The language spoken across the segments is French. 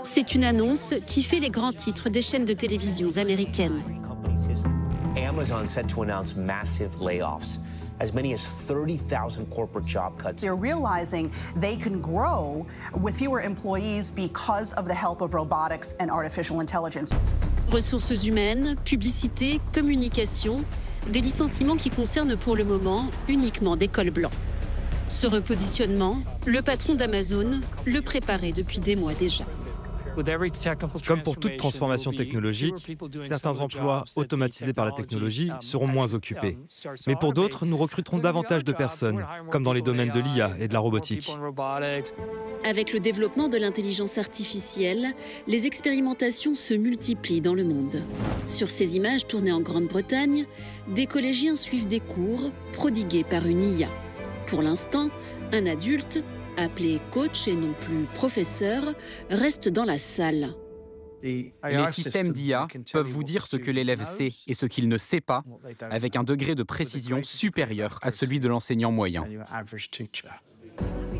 C'est une annonce qui fait les grands titres des chaînes de télévision américaines. Amazon set to announce massive layoffs. As many as 30,000 corporate job cuts. They're realizing they can grow with fewer employees because of the help of robotics and artificial intelligence. Ressources humaines, publicité, communication, des licenciements qui concernent pour le moment uniquement des cols blancs. Ce repositionnement, le patron d'Amazon le préparait depuis des mois déjà. Comme pour toute transformation technologique, certains emplois automatisés par la technologie seront moins occupés. Mais pour d'autres, nous recruterons davantage de personnes, comme dans les domaines de l'IA et de la robotique. Avec le développement de l'intelligence artificielle, les expérimentations se multiplient dans le monde. Sur ces images tournées en Grande-Bretagne, des collégiens suivent des cours prodigués par une IA. Pour l'instant, un adulte, appelé coach et non plus professeur, reste dans la salle. Les systèmes d'IA peuvent vous dire ce que l'élève sait et ce qu'il ne sait pas, avec un degré de précision supérieur à celui de l'enseignant moyen.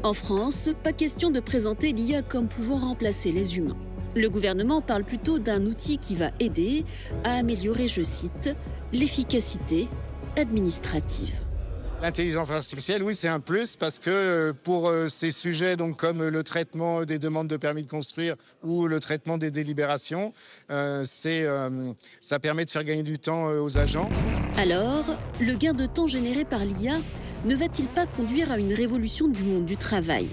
En France, pas question de présenter l'IA comme pouvant remplacer les humains. Le gouvernement parle plutôt d'un outil qui va aider à améliorer, je cite, l'efficacité administrative. L'intelligence artificielle, oui, c'est un plus parce que pour ces sujets donc, comme le traitement des demandes de permis de construire ou le traitement des délibérations, ça permet de faire gagner du temps aux agents. Alors, le gain de temps généré par l'IA ne va-t-il pas conduire à une révolution du monde du travail ?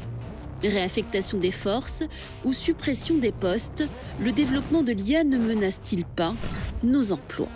Réaffectation des forces ou suppression des postes, le développement de l'IA ne menace-t-il pas nos emplois ?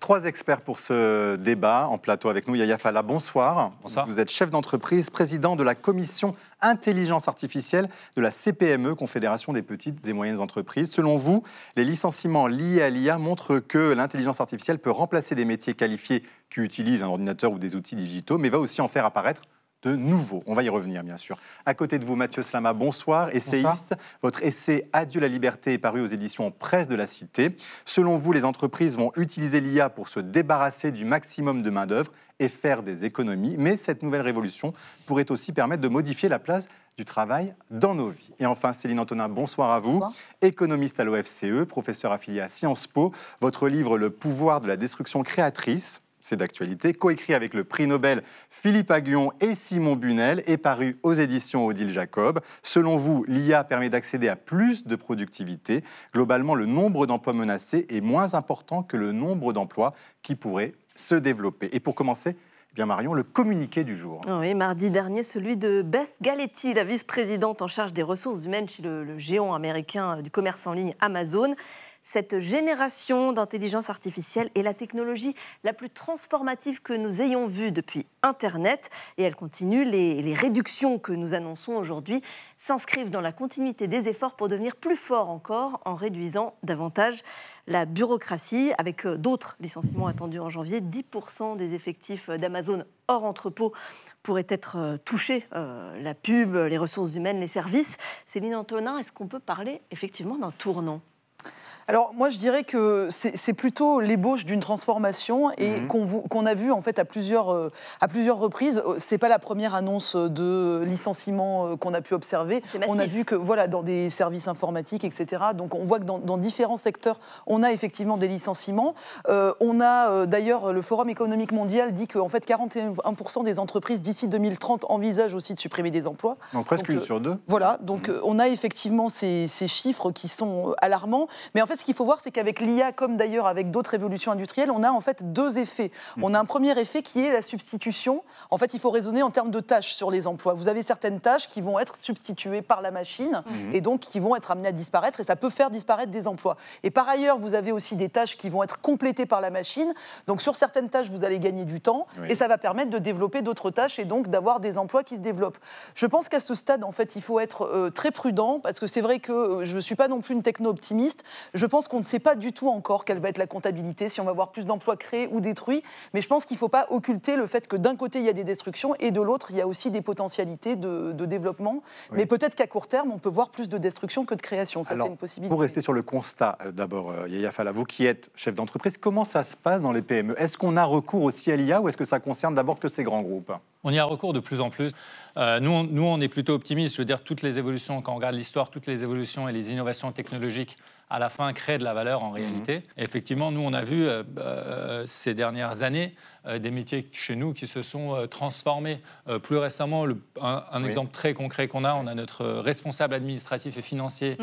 3 experts pour ce débat. En plateau avec nous, Yahya Falla, bonsoir. Bonsoir. Vous êtes chef d'entreprise, président de la commission intelligence artificielle de la CPME, Confédération des petites et moyennes entreprises. Selon vous, les licenciements liés à l'IA montrent que l'intelligence artificielle peut remplacer des métiers qualifiés qui utilisent un ordinateur ou des outils digitaux, mais va aussi en faire apparaître de nouveau. On va y revenir, bien sûr. À côté de vous, Mathieu Slama, bonsoir, essayiste. Bonsoir. Votre essai « Adieu la liberté » est paru aux éditions Presse de la Cité. Selon vous, les entreprises vont utiliser l'IA pour se débarrasser du maximum de main-d'œuvre et faire des économies. Mais cette nouvelle révolution pourrait aussi permettre de modifier la place du travail dans nos vies. Et enfin, Céline Antonin, bonsoir à vous. Bonsoir. Économiste à l'OFCE, professeur affilié à Sciences Po. Votre livre « Le pouvoir de la destruction créatrice », c'est d'actualité, coécrit avec le prix Nobel Philippe Aghion et Simon Bunel, est paru aux éditions Odile Jacob. Selon vous, l'IA permet d'accéder à plus de productivité. Globalement, le nombre d'emplois menacés est moins important que le nombre d'emplois qui pourraient se développer. Et pour commencer, eh bien Marion, le communiqué du jour. Oui, mardi dernier, celui de Beth Galetti, la vice-présidente en charge des ressources humaines chez le géant américain du commerce en ligne Amazon. Cette génération d'intelligence artificielle est la technologie la plus transformative que nous ayons vue depuis Internet. Et elle continue. Les réductions que nous annonçons aujourd'hui s'inscrivent dans la continuité des efforts pour devenir plus fort encore en réduisant davantage la bureaucratie. Avec d'autres licenciements attendus en janvier, 10% des effectifs d'Amazon hors entrepôt pourraient être touchés. La pub, les ressources humaines, les services. Céline Antonin, est-ce qu'on peut parler effectivement d'un tournant ? Alors moi je dirais que c'est plutôt l'ébauche d'une transformation et qu'on a vu en fait à plusieurs reprises. C'est pas la première annonce de licenciement qu'on a pu observer. On a vu que voilà dans des services informatiques, etc. Donc on voit que dans différents secteurs on a effectivement des licenciements. On a d'ailleurs le Forum économique mondial dit qu'en fait 41% des entreprises d'ici 2030 envisagent aussi de supprimer des emplois. Donc presque une sur deux. Voilà, donc on a effectivement ces chiffres qui sont alarmants. Mais en fait, ce qu'il faut voir, c'est qu'avec l'IA, comme d'ailleurs avec d'autres révolutions industrielles, on a en fait 2 effets. On a un premier effet qui est la substitution. En fait, il faut raisonner en termes de tâches sur les emplois. Vous avez certaines tâches qui vont être substituées par la machine et donc qui vont être amenées à disparaître et ça peut faire disparaître des emplois. Et par ailleurs, vous avez aussi des tâches qui vont être complétées par la machine. Donc sur certaines tâches, vous allez gagner du temps et ça va permettre de développer d'autres tâches et donc d'avoir des emplois qui se développent. Je pense qu'à ce stade, en fait, il faut être très prudent parce que c'est vrai que je ne suis pas non plus une techno-optimiste. Je pense qu'on ne sait pas du tout encore quelle va être la comptabilité, si on va avoir plus d'emplois créés ou détruits, mais je pense qu'il ne faut pas occulter le fait que d'un côté, il y a des destructions et de l'autre, il y a aussi des potentialités de développement. Oui. Mais peut-être qu'à court terme, on peut voir plus de destruction que de création. Ça, c'est une possibilité. Pour rester sur le constat, d'abord, Yahya Falla, vous qui êtes chef d'entreprise, comment ça se passe dans les PME ? Est-ce qu'on a recours aussi à l'IA ou est-ce que ça concerne d'abord que ces grands groupes ? On y a recours de plus en plus. Nous, on est plutôt optimistes. Je veux dire, toutes les évolutions, quand on regarde l'histoire, toutes les évolutions et les innovations technologiques, à la fin, créent de la valeur en réalité. Et effectivement, nous, on a vu ces dernières années des métiers chez nous qui se sont transformés. Plus récemment, un exemple très concret qu'on a, on a notre responsable administratif et financier,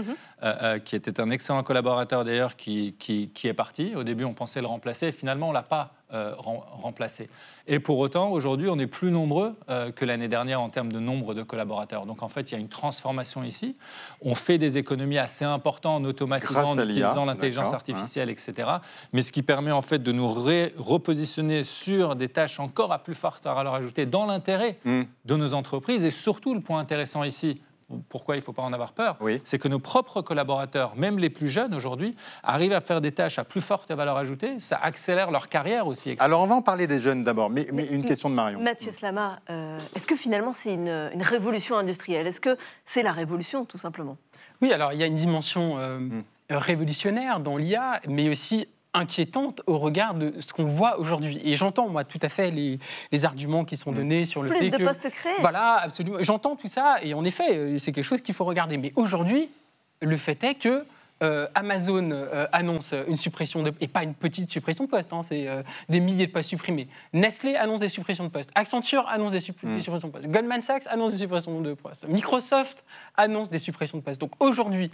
qui était un excellent collaborateur d'ailleurs, qui est parti. Au début, on pensait le remplacer. Finalement, on ne l'a pas remplacé. Et pour autant, aujourd'hui, on est plus nombreux que l'année dernière en termes de nombre de collaborateurs. Donc, en fait, il y a une transformation ici. On fait des économies assez importantes en automatisant, en utilisant l'intelligence artificielle, etc. Mais ce qui permet, en fait, de nous repositionner sur des tâches encore à plus forte valeur ajoutée dans l'intérêt de nos entreprises. Et surtout, le point intéressant ici, pourquoi il ne faut pas en avoir peur, c'est que nos propres collaborateurs, même les plus jeunes aujourd'hui, arrivent à faire des tâches à plus forte valeur ajoutée. Ça accélère leur carrière aussi. Alors, on va en parler des jeunes d'abord, mais une question de Marion. Mathieu Slama, est-ce que finalement c'est une révolution industrielle? Est-ce que c'est la révolution, tout simplement? Oui, alors il y a une dimension révolutionnaire dans l'IA, mais aussi inquiétante au regard de ce qu'on voit aujourd'hui. Et j'entends, moi, tout à fait les arguments qui sont donnés sur le fait que... Plus de postes créés. Voilà, absolument. J'entends tout ça, et en effet, c'est quelque chose qu'il faut regarder. Mais aujourd'hui, le fait est que Amazon annonce une suppression de... Et pas une petite suppression de postes, c'est des milliers de postes supprimés. Nestlé annonce des suppressions de postes. Accenture annonce des suppressions de postes. Goldman Sachs annonce des suppressions de postes. Microsoft annonce des suppressions de postes. Donc aujourd'hui,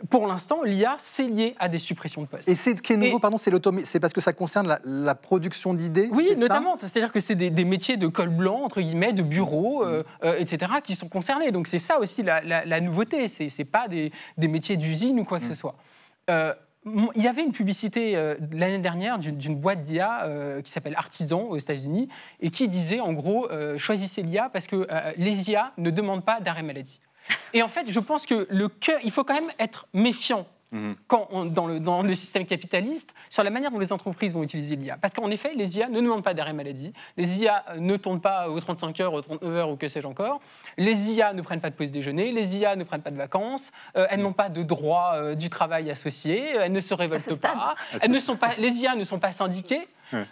pour l'instant, l'IA, c'est lié à des suppressions de postes. Et c'est qui est nouveau, pardon, c'est parce que ça concerne la production d'idées? Oui, notamment. C'est-à-dire que c'est des métiers de col blanc, entre guillemets, de bureau, etc., qui sont concernés. Donc c'est ça aussi la nouveauté. C'est pas des métiers d'usine ou quoi que ce soit. Il y avait une publicité l'année dernière d'une boîte d'IA qui s'appelle Artisan aux États-Unis et qui disait en gros choisissez l'IA parce que les IA ne demandent pas d'arrêt maladie. Et en fait, je pense que il faut quand même être méfiant dans le système capitaliste sur la manière dont les entreprises vont utiliser l'IA. Parce qu'en effet, les IA ne demandent pas d'arrêt maladie, les IA ne tournent pas aux 35 heures, aux 39 heures ou que sais-je encore, les IA ne prennent pas de pause déjeuner, les IA ne prennent pas de vacances, elles n'ont pas de droit du travail associé, elles ne se révoltent pas, les IA ne sont pas syndiquées.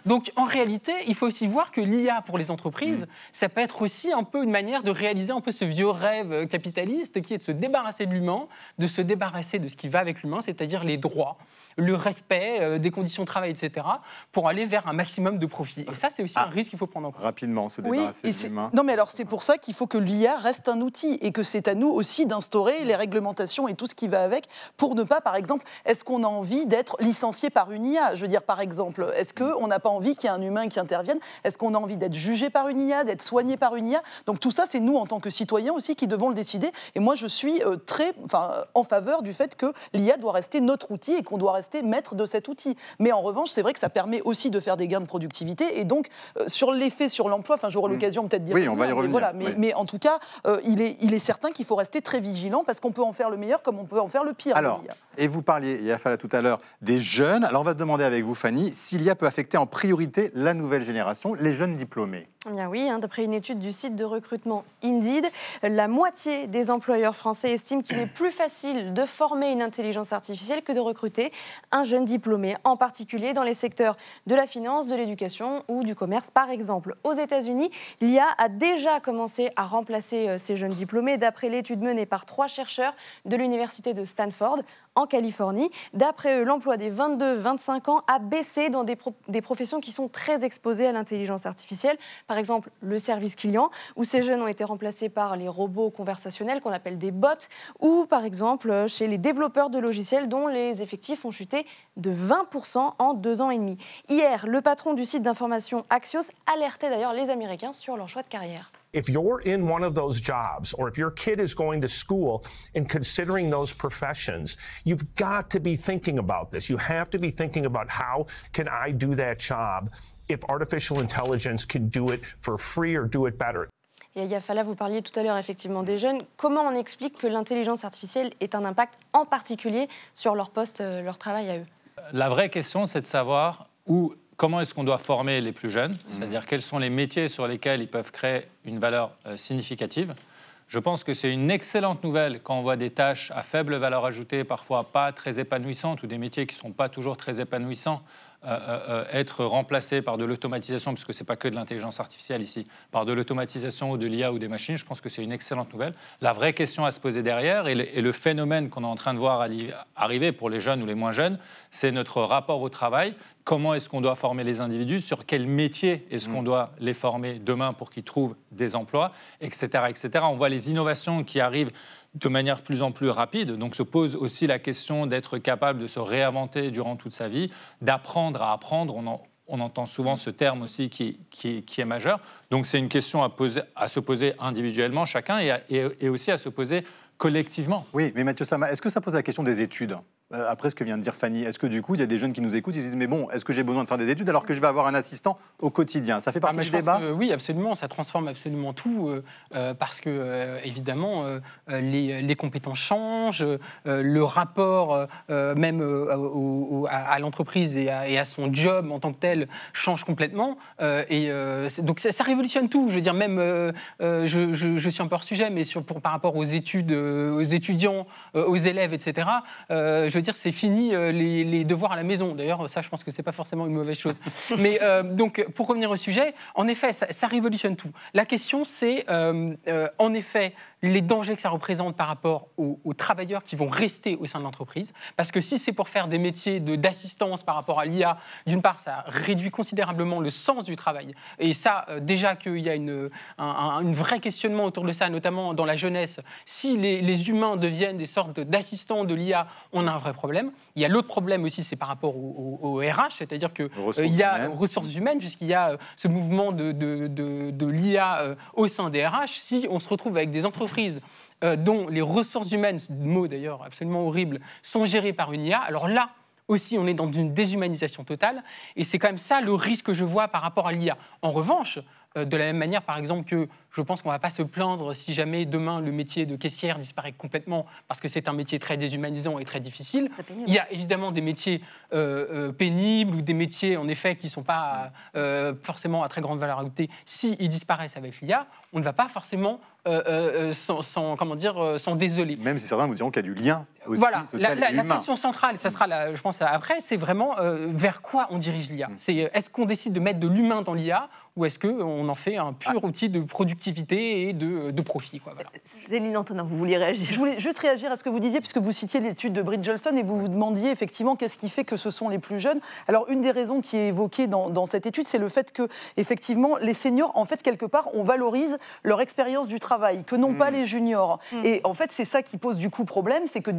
Donc, en réalité, il faut aussi voir que l'IA pour les entreprises, ça peut être aussi un peu une manière de réaliser un peu ce vieux rêve capitaliste qui est de se débarrasser de l'humain, de se débarrasser de ce qui va avec l'humain, c'est-à-dire les droits, le respect des conditions de travail, etc., pour aller vers un maximum de profit. Et ça, c'est aussi un risque qu'il faut prendre en compte. Rapidement, se débarrasser de l'humain. Non, mais alors, c'est pour ça qu'il faut que l'IA reste un outil et que c'est à nous aussi d'instaurer les réglementations et tout ce qui va avec pour ne pas, par exemple, est-ce qu'on a envie d'être licencié par une IA? Je veux dire, par exemple, est-ce qu'on n'a pas envie qu'il y ait un humain qui intervienne? Est-ce qu'on a envie d'être jugé par une IA, d'être soigné par une IA? Donc tout ça, c'est nous, en tant que citoyens aussi, qui devons le décider. Et moi, je suis en faveur du fait que l'IA doit rester notre outil et qu'on doit rester maître de cet outil. Mais en revanche, c'est vrai que ça permet aussi de faire des gains de productivité. Et donc, sur l'effet sur l'emploi, j'aurai l'occasion peut-être d'y revenir. Oui, on va y revenir. Voilà, mais en tout cas, il est certain qu'il faut rester très vigilant parce qu'on peut en faire le meilleur comme on peut en faire le pire. Alors, et vous parliez, Yafala, tout à l'heure, des jeunes. Alors, on va demander avec vous, Fanny, si l'IA peut affecter en priorité la nouvelle génération, les jeunes diplômés. Eh bien oui, d'après une étude du site de recrutement Indeed, la moitié des employeurs français estiment qu'il est plus facile de former une intelligence artificielle que de recruter un jeune diplômé, en particulier dans les secteurs de la finance, de l'éducation ou du commerce, par exemple. Aux États-Unis, l'IA a déjà commencé à remplacer ces jeunes diplômés, d'après l'étude menée par 3 chercheurs de l'université de Stanford, en Californie. D'après eux, l'emploi des 22-25 ans a baissé dans des professions qui sont très exposées à l'intelligence artificielle. Par exemple, le service client, où ces jeunes ont été remplacés par les robots conversationnels qu'on appelle des bots, ou par exemple chez les développeurs de logiciels dont les effectifs ont chuté de 20% en 2 ans et demi. Hier, le patron du site d'information Axios alertait d'ailleurs les Américains sur leur choix de carrière. If you're in one of those jobs, or if your kid is going to school and considering those professions, you've got to be thinking about this. You have to be thinking about how can I do that job if artificial intelligence can do it for free or do it better. Et Yafala, vous parliez tout à l'heure effectivement des jeunes. Comment on explique que l'intelligence artificielle ait un impact en particulier sur leur poste, leur travail à eux? La vraie question, c'est de savoir comment est-ce qu'on doit former les plus jeunes, c'est-à-dire quels sont les métiers sur lesquels ils peuvent créer une valeur significative. Je pense que c'est une excellente nouvelle quand on voit des tâches à faible valeur ajoutée, parfois pas très épanouissantes, ou des métiers qui ne sont pas toujours très épanouissants, être remplacés par de l'automatisation, parce que ce n'est pas que de l'intelligence artificielle ici, par de l'automatisation ou de l'IA ou des machines, je pense que c'est une excellente nouvelle. La vraie question à se poser derrière, et le phénomène qu'on est en train de voir arriver pour les jeunes ou les moins jeunes, c'est notre rapport au travail. Comment est-ce qu'on doit former les individus, sur quel métier est-ce qu'on doit les former demain pour qu'ils trouvent des emplois, etc., etc. On voit les innovations qui arrivent de manière de plus en plus rapide. Donc se pose aussi la question d'être capable de se réinventer durant toute sa vie, d'apprendre à apprendre. On entend souvent ce terme aussi qui est majeur. Donc c'est une question à se poser individuellement chacun et aussi à se poser collectivement. Oui, mais Mathieu Sama, est-ce que ça pose la question des études ? Après ce que vient de dire Fanny, est-ce que du coup, il y a des jeunes qui nous écoutent, ils disent mais bon, est-ce que j'ai besoin de faire des études alors que je vais avoir un assistant au quotidien? Ça fait partie du débat? Oui, absolument, ça transforme absolument tout parce que, évidemment, les compétences changent, le rapport même à l'entreprise et à son job en tant que tel change complètement. Donc ça révolutionne tout. Je veux dire, même, je suis un peu hors sujet, mais par rapport aux études, aux étudiants, aux élèves, etc., je veux dire, c'est fini les devoirs à la maison. D'ailleurs, ça, je pense que c'est pas forcément une mauvaise chose. Mais donc, pour revenir au sujet, en effet, ça révolutionne tout. La question, c'est, en effet, les dangers que ça représente par rapport aux travailleurs qui vont rester au sein de l'entreprise. Parce que si c'est pour faire des métiers d'assistance par rapport à l'IA, d'une part, ça réduit considérablement le sens du travail. Et ça, déjà qu'il y a un vrai questionnement autour de ça, notamment dans la jeunesse. Si les humains deviennent des sortes d'assistants de l'IA, on a un vrai problème. Il y a l'autre problème aussi, c'est par rapport au RH, c'est-à-dire qu'il y a ressources humaines, puisqu'il y a ce mouvement de l'IA au sein des RH. Si on se retrouve avec des entreprises dont les ressources humaines, mot d'ailleurs absolument horrible, sont gérées par une IA, alors là aussi on est dans une déshumanisation totale, et c'est quand même ça le risque que je vois par rapport à l'IA. En revanche, de la même manière, par exemple, que je pense qu'on ne va pas se plaindre si jamais demain le métier de caissière disparaît complètement, parce que c'est un métier très déshumanisant et très difficile. Il y a évidemment des métiers pénibles ou des métiers, en effet, qui ne sont pas forcément à très grande valeur ajoutée. S'ils disparaissent avec l'IA, on ne va pas forcément s'en désoler. Même si certains vous diront qu'il y a du lien aussi voilà, social et la humain. question centrale, ça sera, je pense, après, c'est vraiment vers quoi on dirige l'IA. C'est est-ce qu'on décide de mettre de l'humain dans l'IA ou est-ce qu'on en fait un pur outil de productivité et de profit, quoi, voilà. Céline Antonin, vous vouliez réagir? Je voulais juste réagir à ce que vous disiez, puisque vous citiez l'étude de Bridgelson et vous vous demandiez effectivement qu'est-ce qui fait que ce sont les plus jeunes. Alors, une des raisons qui est évoquée dans cette étude, c'est le fait que, effectivement, les seniors, en fait, quelque part, on valorise leur expérience du travail, que n'ont pas les juniors. Et en fait, c'est ça qui pose du coup problème, c'est que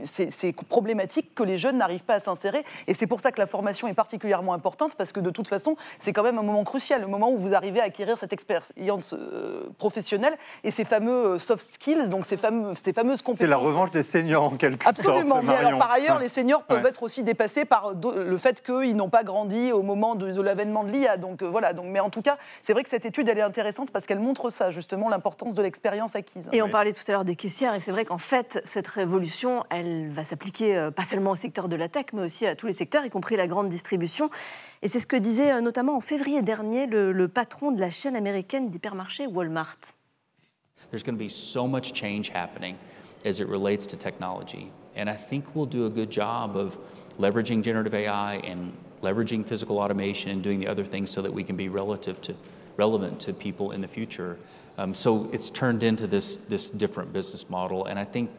c'est problématique que les jeunes n'arrivent pas à s'insérer. Et c'est pour ça que la formation est particulièrement importante, parce que de toute façon, c'est quand même un moment crucial, le moment où vous arrivez à acquérir cette expérience professionnelle et ces fameux soft skills, donc ces fameuses compétences. C'est la revanche des seniors en quelque sorte. Absolument. Mais alors, par ailleurs, les seniors peuvent être aussi dépassés par le fait qu'ils n'ont pas grandi au moment de l'avènement de l'IA. Donc voilà. Mais en tout cas, c'est vrai que cette étude, elle est intéressante parce qu'elle montre ça, justement, l'importance de l'expérience acquise. Et on parlait tout à l'heure des caissières, et c'est vrai qu'en fait, cette révolution, elle va s'appliquer pas seulement au secteur de la tech, mais aussi à tous les secteurs, y compris la grande distribution. Et c'est ce que disait notamment en février dernier le patron de la chaîne américaine d'hypermarchés Walmart. There's going to be so much change happening as it relates to technology. And I think we'll do a good job of leveraging generative AI and leveraging physical automation and doing the other things so that we can be relevant to people in the future. So it's turned into this different business model. And I think,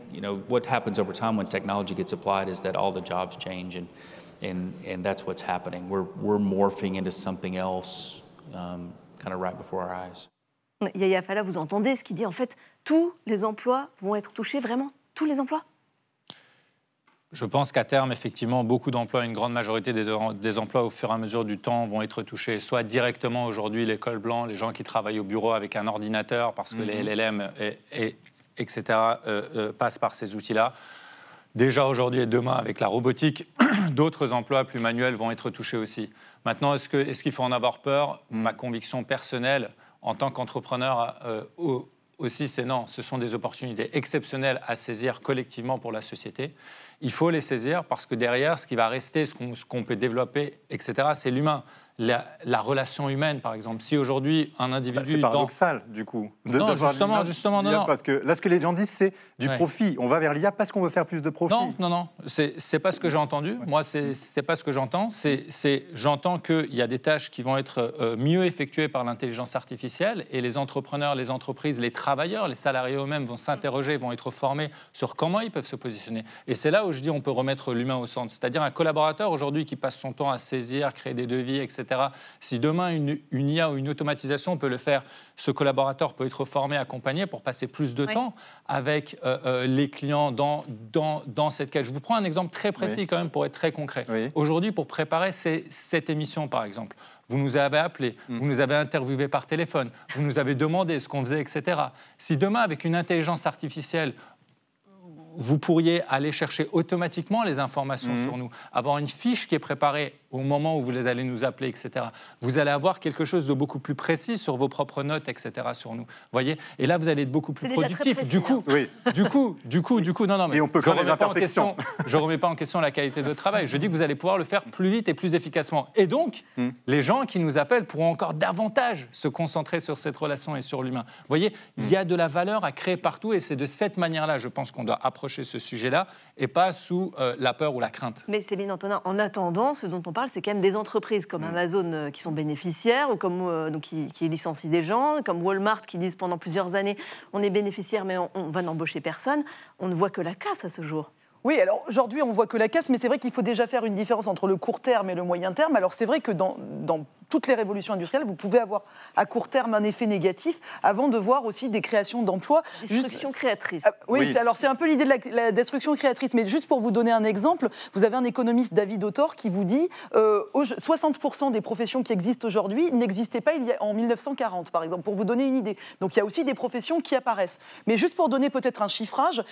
what happens over time when technology gets applied is that all the jobs change, and that's what's happening. We're morphing into something else kind of right before our eyes. Yahya Falla, vous entendez ce qu'il dit, en fait, tous les emplois vont être touchés, vraiment tous les emplois? Je pense qu'à terme, effectivement, beaucoup d'emplois, une grande majorité des emplois au fur et à mesure du temps vont être touchés, soit directement aujourd'hui, les cols blancs, les gens qui travaillent au bureau avec un ordinateur parce que les LLM, etc., passent par ces outils-là. Déjà aujourd'hui et demain, avec la robotique, d'autres emplois plus manuels vont être touchés aussi. Maintenant, est-ce qu'il faut en avoir peur? Ma conviction personnelle, en tant qu'entrepreneur aussi, c'est non. Ce sont des opportunités exceptionnelles à saisir collectivement pour la société. Il faut les saisir parce que derrière, ce qui va rester, ce qu'on peut développer, etc., c'est l'humain. la relation humaine, par exemple. Si aujourd'hui, un individu... c'est paradoxal, du coup. Non, justement, non. Parce que là, ce que les gens disent, c'est du profit. On va vers l'IA parce qu'on veut faire plus de profit. Non. C'est pas ce que j'ai entendu. Moi, c'est pas ce que j'entends. J'entends qu'il y a des tâches qui vont être mieux effectuées par l'intelligence artificielle et les entrepreneurs, les entreprises, les travailleurs, les salariés eux-mêmes vont s'interroger, vont être formés sur comment ils peuvent se positionner. Et c'est là où je dis on peut remettre l'humain au centre. C'est-à-dire un collaborateur aujourd'hui qui passe son temps à saisir, créer des devis, etc. Si demain une IA ou une automatisation peut le faire, ce collaborateur peut être formé, accompagné pour passer plus de temps avec les clients dans cette quête. Je vous prends un exemple très précis quand même pour être très concret. Aujourd'hui, pour préparer cette émission, par exemple, vous nous avez appelés, vous nous avez interviewés par téléphone, vous nous avez demandé ce qu'on faisait, etc. Si demain, avec une intelligence artificielle, vous pourriez aller chercher automatiquement les informations sur nous, avoir une fiche qui est préparée au moment où vous les allez nous appeler, etc. Vous allez avoir quelque chose de beaucoup plus précis sur vos propres notes, etc. sur nous. Voyez. Et là, vous allez être beaucoup plus productif. Précis, du coup, non, mais on peut faire des imperfections. Je ne remets pas en question la qualité de votre travail. Je dis que vous allez pouvoir le faire plus vite et plus efficacement. Et donc, les gens qui nous appellent pourront encore davantage se concentrer sur cette relation et sur l'humain. Vous voyez, il y a de la valeur à créer partout et c'est de cette manière-là, je pense qu'on doit approcher ce sujet-là et pas sous la peur ou la crainte. Mais Céline Antonin, en attendant, ce dont on parle, c'est quand même des entreprises comme Amazon qui sont bénéficiaires ou comme, donc qui licencient des gens, comme Walmart qui disent pendant plusieurs années on est bénéficiaire mais on va n'embaucher personne. On ne voit que la casse à ce jour. Oui, alors aujourd'hui, on voit que la casse, mais c'est vrai qu'il faut déjà faire une différence entre le court terme et le moyen terme. Alors c'est vrai que dans toutes les révolutions industrielles, vous pouvez avoir à court terme un effet négatif avant de voir aussi des créations d'emplois. Destruction créatrice. Oui, alors c'est un peu l'idée de la destruction créatrice. Mais juste pour vous donner un exemple, vous avez un économiste, David Autor, qui vous dit 60% des professions qui existent aujourd'hui n'existaient pas en 1940, par exemple, pour vous donner une idée. Donc il y a aussi des professions qui apparaissent. Mais juste pour donner peut-être un chiffrage,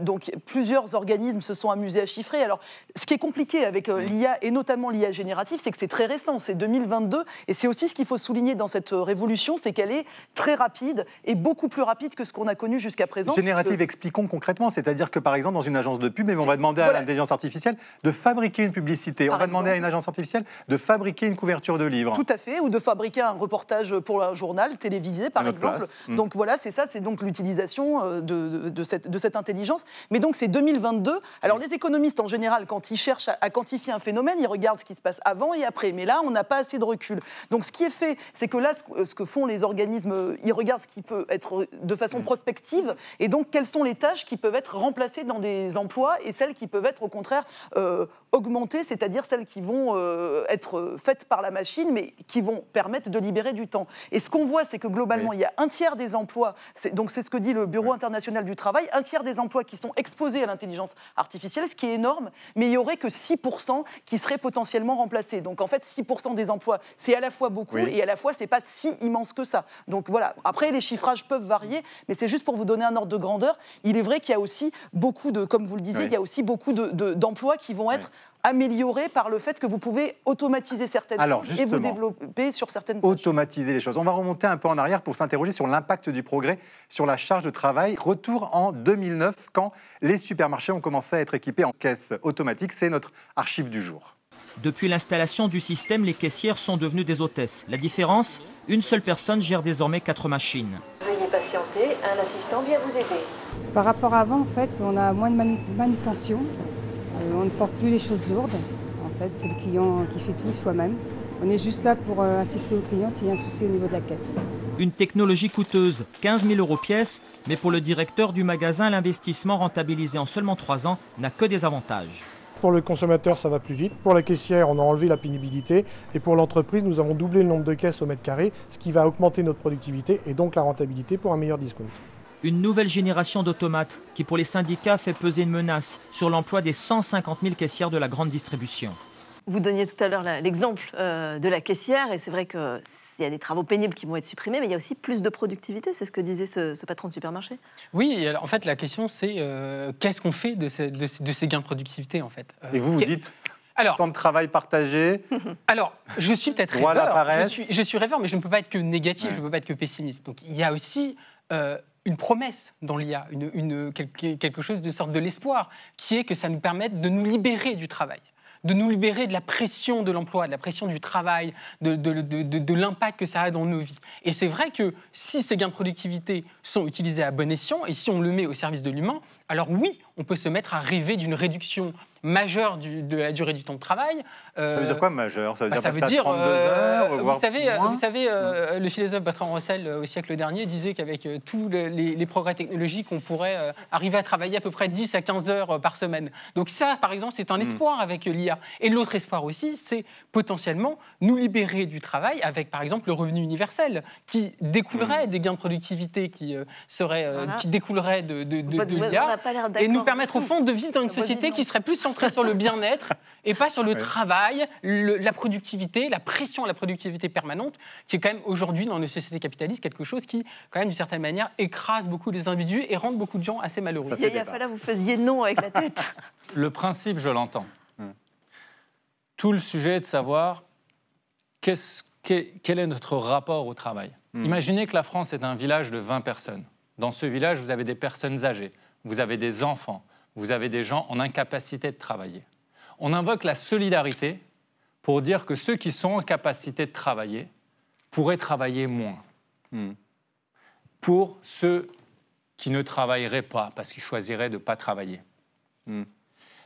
donc plusieurs organismes se sont amusés à chiffrer. Alors ce qui est compliqué avec l'IA, et notamment l'IA générative, c'est que c'est très récent, c'est 2022, et c'est aussi ce qu'il faut souligner dans cette révolution, c'est qu'elle est très rapide et beaucoup plus rapide que ce qu'on a connu jusqu'à présent. Générative, expliquons concrètement, c'est-à-dire que par exemple dans une agence de pub, on va demander à l'intelligence artificielle de fabriquer une publicité, on va demander à une agence artificielle de fabriquer une couverture de livre. Tout à fait, ou de fabriquer un reportage pour un journal télévisé par exemple. Donc voilà, c'est ça, c'est donc l'utilisation de cette intelligence. Mais donc c'est 2022. Alors les économistes en général, quand ils cherchent à quantifier un phénomène, ils regardent ce qui se passe avant et après. Mais là, on n'a pas assez de recul. Donc ce qui est fait, c'est que là, ce que font les organismes, ils regardent ce qui peut être de façon prospective, et donc quelles sont les tâches qui peuvent être remplacées dans des emplois et celles qui peuvent être au contraire augmentées, c'est-à-dire celles qui vont être faites par la machine, mais qui vont permettre de libérer du temps. Et ce qu'on voit, c'est que globalement, il y a un tiers des emplois, donc c'est ce que dit le Bureau international du travail, un tiers des emplois qui sont exposés à l'intelligence artificielle, ce qui est énorme, mais il n'y aurait que 6% qui seraient potentiellement remplacés. Donc en fait, 6% des emplois, c'est à la fois beaucoup et à la fois, c'est pas si immense que ça. Donc voilà, après, les chiffrages peuvent varier, mais c'est juste pour vous donner un ordre de grandeur. Il est vrai qu'il y a aussi beaucoup de, comme vous le disiez, il y a aussi beaucoup d'emplois qui vont être améliorés par le fait que vous pouvez automatiser certaines choses et vous développer sur certaines tâches. Automatiser les choses. On va remonter un peu en arrière pour s'interroger sur l'impact du progrès sur la charge de travail. Retour en 2009, quand les supermarchés ont commencé à être équipés en caisses automatiques. C'est notre archive du jour. Depuis l'installation du système, les caissières sont devenues des hôtesses. La différence, une seule personne gère désormais 4 machines. Veuillez patienter, un assistant vient vous aider. Par rapport à avant, en fait, on a moins de manutention. On ne porte plus les choses lourdes. En fait, c'est le client qui fait tout soi-même. On est juste là pour assister au client s'il y a un souci au niveau de la caisse. Une technologie coûteuse, 15 000 € pièce, mais pour le directeur du magasin, l'investissement rentabilisé en seulement 3 ans n'a que des avantages. Pour le consommateur, ça va plus vite. Pour la caissière, on a enlevé la pénibilité. Et pour l'entreprise, nous avons doublé le nombre de caisses au mètre carré, ce qui va augmenter notre productivité et donc la rentabilité pour un meilleur discount. Une nouvelle génération d'automates qui, pour les syndicats, fait peser une menace sur l'emploi des 150 000 caissières de la grande distribution. Vous donniez tout à l'heure l'exemple de la caissière, et c'est vrai qu'il y a des travaux pénibles qui vont être supprimés, mais il y a aussi plus de productivité, c'est ce que disait ce patron de supermarché. Oui, alors, en fait, la question, c'est qu'est-ce qu'on fait de ces gains de productivité, en fait. Et vous dites temps de travail partagé. Alors, je suis peut-être rêveur, je suis rêveur, mais je ne peux pas être que négatif, je ne peux pas être que pessimiste. Donc, il y a aussi une promesse dans l'IA, quelque chose de sorte de l'espoir, qui est que ça nous permette de nous libérer du travail. de nous libérer de la pression de l'emploi, de la pression du travail, de l'impact que ça a dans nos vies. Et c'est vrai que si ces gains de productivité sont utilisés à bon escient et si on le met au service de l'humain, alors oui, on peut se mettre à rêver d'une réduction majeure de la durée du temps de travail. Ça veut dire quoi, majeure? Ça veut dire ça passer veut dire, à 32 heures, vous savez, le philosophe Bertrand Russell, au siècle dernier, disait qu'avec tous les progrès technologiques, on pourrait arriver à travailler à peu près 10 à 15 heures par semaine. Donc ça, par exemple, c'est un espoir avec l'IA. Et l'autre espoir aussi, c'est potentiellement nous libérer du travail avec, par exemple, le revenu universel, qui découlerait des gains de productivité qui découleraient de l'IA, et nous permettre, au fond, de vivre dans une société qui serait plus centrée sur le bien-être et pas sur le travail, la productivité, la pression à la productivité permanente, qui est quand même aujourd'hui dans nos sociétés capitalistes quelque chose qui, quand même, d'une certaine manière, écrase beaucoup les individus et rend beaucoup de gens assez malheureux. Yaya Falla, vous faisiez non avec la tête. Le principe, je l'entends. Tout le sujet est de savoir quel est notre rapport au travail. Imaginez que la France est un village de 20 personnes. Dans ce village, vous avez des personnes âgées, vous avez des enfants, vous avez des gens en incapacité de travailler. On invoque la solidarité pour dire que ceux qui sont en capacité de travailler pourraient travailler moins. Pour ceux qui ne travailleraient pas, parce qu'ils choisiraient de ne pas travailler.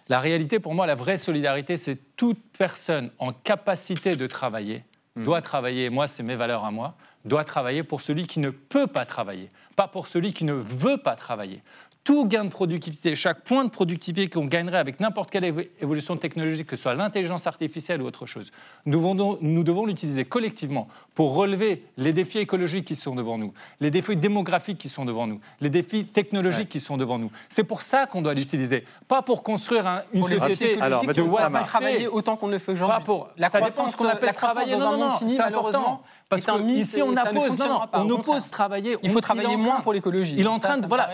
La réalité, pour moi, la vraie solidarité, c'est toute personne en capacité de travailler doit travailler, moi, c'est mes valeurs à moi, doit travailler pour celui qui ne peut pas travailler, pas pour celui qui ne veut pas travailler. Tout gain de productivité, chaque point de productivité qu'on gagnerait avec n'importe quelle évolution technologique, que ce soit l'intelligence artificielle ou autre chose, nous devons l'utiliser collectivement pour relever les défis écologiques qui sont devant nous, les défis démographiques qui sont devant nous, les défis technologiques qui sont devant nous. C'est pour ça qu'on doit l'utiliser, pas pour construire une société qui doit travailler autant qu'on ne le fait aujourd'hui. Ça dépend de ce qu'on appelle travailler. Non, c'est important. Parce qu'ici, on oppose travailler. Il faut travailler moins pour l'écologie.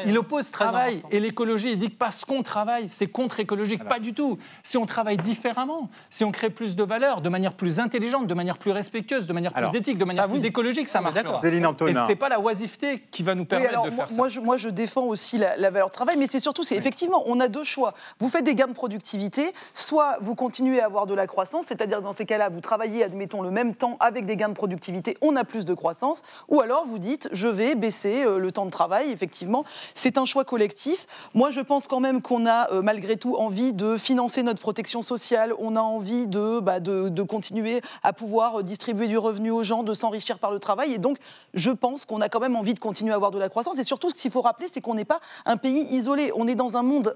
Il oppose travail et l'écologie. Il dit que parce qu'on travaille, c'est contre-écologique. Pas du tout. Si on travaille différemment, si on crée plus de valeur, de manière plus intelligente, de manière plus respectueuse, de manière plus éthique, de manière plus écologique, ça marche. Céline Antonin. Et c'est pas la oisiveté qui va nous permettre de faire ça. Moi, je défends aussi la valeur travail, mais c'est surtout, effectivement, on a deux choix. Vous faites des gains de productivité, soit vous continuez à avoir de la croissance, c'est-à-dire dans ces cas-là, vous travaillez, admettons, le même temps avec des gains de productivité, on a plus de croissance, ou alors vous dites, je vais baisser le temps de travail, effectivement. C'est un choix collectif. Moi, je pense quand même qu'on a, malgré tout, envie de financer notre protection sociale, on a envie de continuer à pouvoir distribuer du revenu aux gens, de s'enrichir par le travail, et donc, je pense qu'on a quand même envie de continuer à avoir de la croissance, et surtout, ce qu'il faut rappeler, c'est qu'on n'est pas un pays isolé, on est dans un monde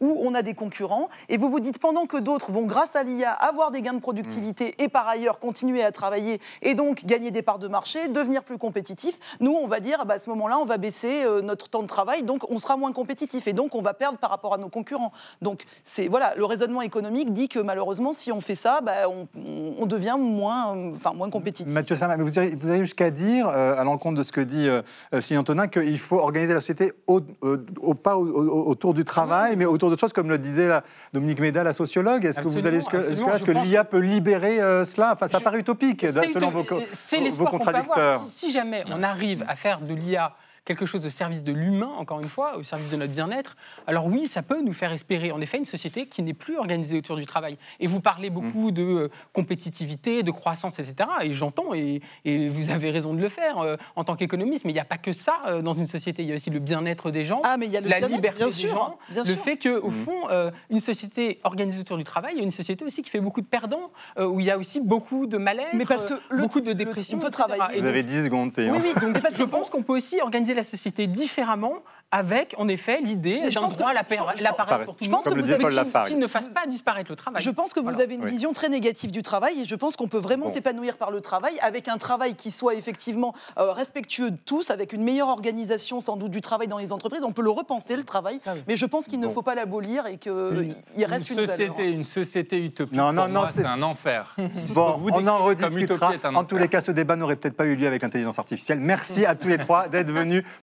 où on a des concurrents, et vous vous dites, pendant que d'autres vont, grâce à l'IA, avoir des gains de productivité, et par ailleurs, continuer à travailler, et donc gagner des parts de marché, devenir plus compétitif, nous, on va dire, à ce moment-là, on va baisser notre temps de travail, donc on sera moins compétitif, et donc on va perdre par rapport à nos concurrents. Donc, le raisonnement économique dit que, malheureusement, si on fait ça, on devient moins compétitif. Mathieu Salama, vous avez jusqu'à dire, à l'encontre de ce que dit Céline Antonin, qu'il faut organiser la société pas autour du travail, mais autour d'autres choses, comme le disait Dominique Méda, la sociologue. Est-ce que vous allez est-ce que l'IA peut libérer cela? Enfin, ça paraît utopique, selon vos contradicteurs. C'est l'espoir qu'on peut avoir. Si jamais on arrive à faire de l'IA quelque chose au service de l'humain, encore une fois, au service de notre bien-être, alors oui, ça peut nous faire espérer, en effet, une société qui n'est plus organisée autour du travail. Et vous parlez beaucoup de compétitivité, de croissance, etc. Et j'entends, et vous avez raison de le faire en tant qu'économiste, mais il n'y a pas que ça dans une société. Il y a aussi le bien-être des gens, la liberté des gens, le fait qu'au fond, une société organisée autour du travail, il y a une société aussi qui fait beaucoup de perdants, où il y a aussi beaucoup de mal-être, beaucoup de dépression. On peut travailler. Vous avez 10 secondes, c'est Oui, donc je pense qu'on peut aussi organiser la société différemment, avec, en effet, l'idée d'un droit à la paresse pour tout le monde, qui ne fasse pas disparaître le travail. Je pense que vous avez une vision très négative du travail, et je pense qu'on peut vraiment s'épanouir par le travail, avec un travail qui soit effectivement respectueux de tous, avec une meilleure organisation sans doute du travail dans les entreprises. On peut le repenser, le travail, mais je pense qu'il ne faut pas l'abolir et qu'il reste une valeur. Une société utopique, pour moi, c'est un enfer. On en rediscutera. En tous les cas, ce débat n'aurait peut-être pas eu lieu avec l'intelligence artificielle. Merci à tous les trois d'être venus